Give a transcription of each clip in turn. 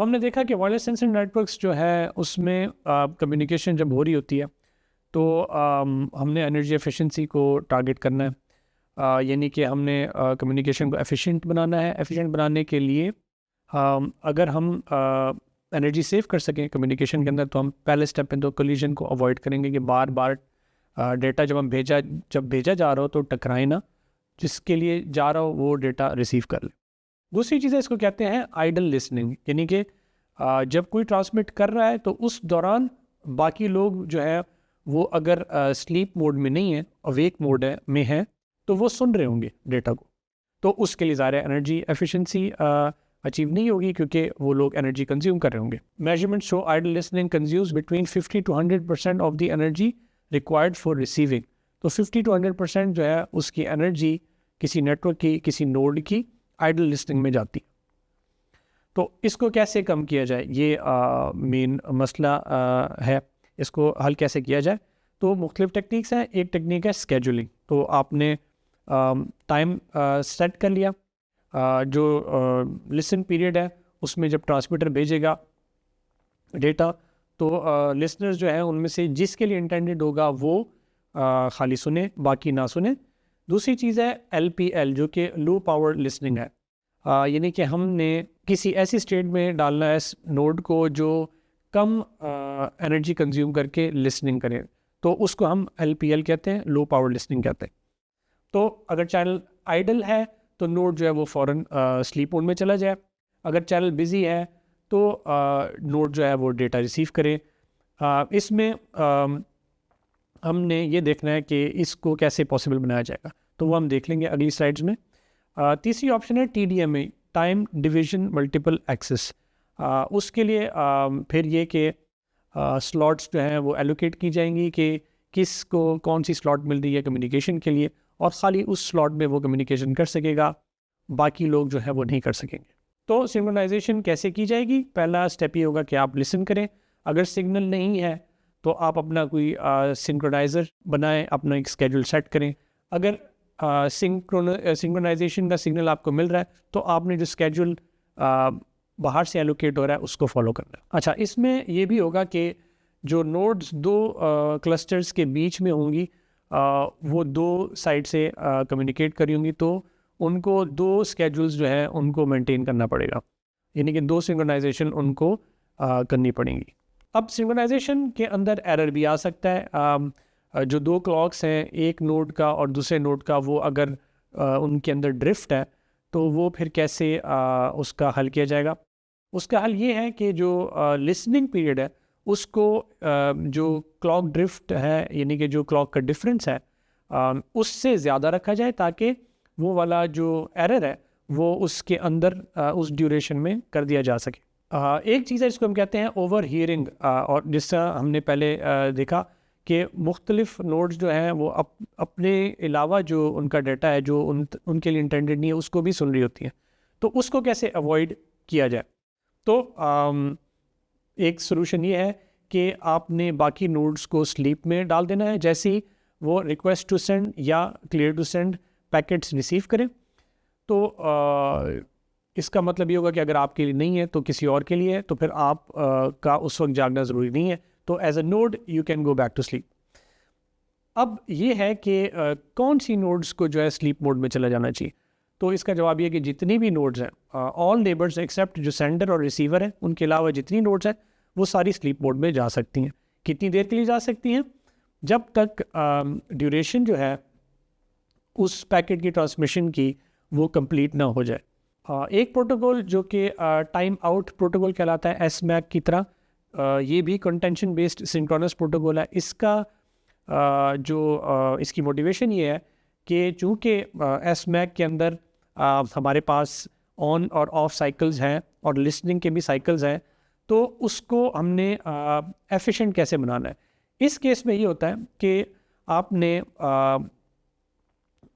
अब हमने देखा कि वायरलेस सेंसर नेटवर्क्स जो है उसमें कम्युनिकेशन जब हो रही होती है तो हमने एनर्जी एफिशिएंसी को टारगेट करना है, यानी कि हमने कम्युनिकेशन को एफिशिएंट बनाना है। एफिशिएंट बनाने के लिए अगर हम एनर्जी सेव कर सकें कम्युनिकेशन के अंदर, तो हम पहले स्टेप में तो कोलिजन को अवॉइड करेंगे कि बार बार डेटा जब भेजा जा रहा हो तो टकराए ना, जिसके लिए जा रहा हो वो डेटा रिसीव कर ले। दूसरी चीज़ है, इसको कहते हैं आइडल लिसनिंग, यानी कि जब कोई ट्रांसमिट कर रहा है तो उस दौरान बाकी लोग जो है वो अगर स्लीप मोड में नहीं है, अवेक मोड में है, तो वो सुन रहे होंगे डेटा को। तो उसके लिए ज़्यादा एनर्जी एफिशिएंसी अचीव नहीं होगी क्योंकि वो लोग एनर्जी कंज्यूम कर रहे होंगे। Measurement show idle listening consumes between 50 to 100% of the energy required for receiving. तो 50 to 100% जो है उसकी एनर्जी किसी नेटवर्क की, किसी नोड की आइडल लिसनिंग में जाती। तो इसको कैसे कम किया जाए, ये मेन मसला है। इसको हल कैसे किया जाए, तो मुख्तलिफ टेक्निक्स हैं। एक टेक्निक है स्केजुलिंग। तो आपने टाइम सेट कर लिया, जो लिसन पीरियड है उसमें जब ट्रांसमीटर भेजेगा डेटा, तो लिसनर्स जो है उनमें से जिसके लिए इंटेंडेड होगा वो खाली सुने, बाकी ना सुने। दूसरी चीज़ है LPL, जो कि लो पावर लिसनिंग है, यानी कि हमने किसी ऐसी स्टेट में डालना है नोड को जो कम एनर्जी कंज्यूम करके लिसनिंग करें, तो उसको हम LPL कहते हैं, लो पावर लिसनिंग कहते हैं। तो अगर चैनल आइडल है तो नोड जो है वो फ़ौरन स्लीप मोड में चला जाए। अगर चैनल बिज़ी है तो नोड जो है वो डेटा रिसीव करे। इसमें हमने ये देखना है कि इसको कैसे पॉसिबल बनाया जाएगा, तो वो हम देख लेंगे अगली स्लाइड्स में। तीसरी ऑप्शन है TDMA, time division multiple access. उसके लिए फिर ये कि स्लॉट्स जो हैं वो एलोकेट की जाएंगी कि किसको कौन सी स्लॉट मिल रही है कम्युनिकेशन के लिए, और खाली उस स्लॉट में वो कम्युनिकेशन कर सकेगा, बाकी लोग जो है वो नहीं कर सकेंगे। तो सिंक्रोनाइजेशन कैसे की जाएगी? पहला स्टेप ये होगा कि आप लिसन करें। अगर सिग्नल नहीं है तो आप अपना कोई सिंक्रोनाइज़र बनाएं, अपना एक स्केड्यूल सेट करें। अगर सिंक्रोनाइजेशन का सिग्नल आपको मिल रहा है तो आपने जो स्केड्यूल बाहर से एलोकेट हो रहा है उसको फॉलो करना है। अच्छा, इसमें ये भी होगा कि जो नोड्स दो क्लस्टर्स के बीच में होंगी, वो दो साइड से कम्युनिकेट करी होंगी, तो उनको दो स्केड्यूल्स जो है उनको मेंटेन करना पड़ेगा, यानी कि दो सिंक्रोनाइजेशन उनको करनी पड़ेंगी। अब सिंक्रोनाइजेशन के अंदर एरर भी आ सकता है। जो दो क्लॉक्स हैं, एक नोड का और दूसरे नोड का, वो अगर उनके अंदर ड्रिफ्ट है तो वो फिर कैसे उसका हल किया जाएगा? उसका हल ये है कि जो लिसनिंग पीरियड है उसको जो क्लॉक ड्रिफ्ट है, यानी कि जो क्लॉक का डिफरेंस है, उससे ज़्यादा रखा जाए ताकि वो वाला जो एरर है वो उसके अंदर उस ड्यूरेशन में कर दिया जा सके। एक चीज़ है जिसको हम कहते हैं ओवर हीयरिंग, और जिसका हमने पहले देखा कि मुख्तलिफ नोड्स जो हैं वो अपने अलावा जो उनका डाटा है जो उनके लिए इंटेंडेड नहीं है उसको भी सुन रही होती हैं। तो उसको कैसे अवॉइड किया जाए? तो एक सॉल्यूशन ये है कि आपने बाकी नोड्स को स्लीप में डाल देना है। जैसे ही वो रिक्वेस्ट टू सेंड या clear to send packets receive करें, तो इसका मतलब ये होगा कि अगर आपके लिए नहीं है तो किसी और के लिए है, तो फिर आप का उस वक्त जागना ज़रूरी नहीं है। तो as a node you can go back to sleep. अब ये है कि कौन सी नोड्स को जो है स्लीप मोड में चला जाना चाहिए? तो इसका जवाब ये है कि जितनी भी नोड्स हैं, ऑल नेबर्स एक्सेप्ट जो सेंडर और रिसीवर है, उनके अलावा जितनी नोड्स हैं वो सारी स्लीप मोड में जा सकती हैं। कितनी देर के लिए जा सकती हैं? जब तक ड्यूरेशन जो है उस पैकेट की ट्रांसमिशन की वो कंप्लीट ना हो जाए। एक प्रोटोकॉल जो कि टाइम आउट प्रोटोकॉल कहलाता है, SMAC की तरह, ये भी कंटेंशन बेस्ड सिंक्रोनस प्रोटोकॉल है। इसका इसकी मोटिवेशन ये है कि चूँकि SMAC के अंदर हमारे पास ऑन और ऑफ साइकिल्स हैं और लिसनिंग के भी साइकिल्स हैं, तो उसको हमने एफिशिएंट कैसे बनाना है। इस केस में ये होता है कि आपने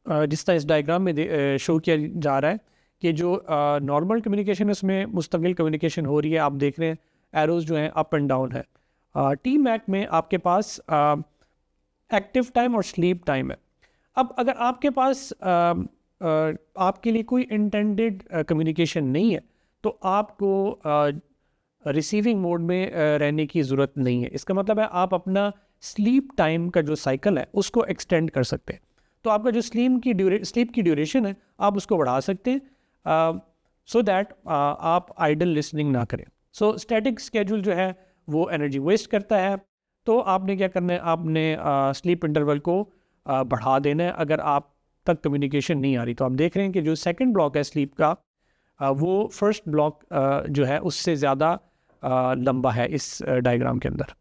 जिस तरह इस डायग्राम में शो किया जा रहा है कि जो नॉर्मल कम्युनिकेशन है उसमें मुस्तकिल कम्युनिकेशन हो रही है। आप देख रहे हैं एरोज जो हैं अप एंड डाउन है। TMAC में आपके पास एक्टिव टाइम और स्लीप टाइम है। अब अगर आपके पास आपके लिए कोई इंटेंडेड कम्युनिकेशन नहीं है तो आपको रिसीविंग मोड में रहने की ज़रूरत नहीं है। इसका मतलब है आप अपना स्लीप टाइम का जो साइकिल है उसको एक्सटेंड कर सकते हैं। तो आपका जो स्लीप की ड्यूरेशन है आप उसको बढ़ा सकते हैं सो दैट आप आइडल लिसनिंग ना करें। सो स्टैटिक स्केड्यूल जो है वो एनर्जी वेस्ट करता है। तो आपने क्या करना है, आपने स्लीप इंटरवल को बढ़ा देना है अगर आप तक कम्युनिकेशन नहीं आ रही। तो आप देख रहे हैं कि जो सेकंड ब्लॉक है स्लीप का वो फर्स्ट ब्लॉक जो है उससे ज़्यादा लंबा है इस डायग्राम के अंदर।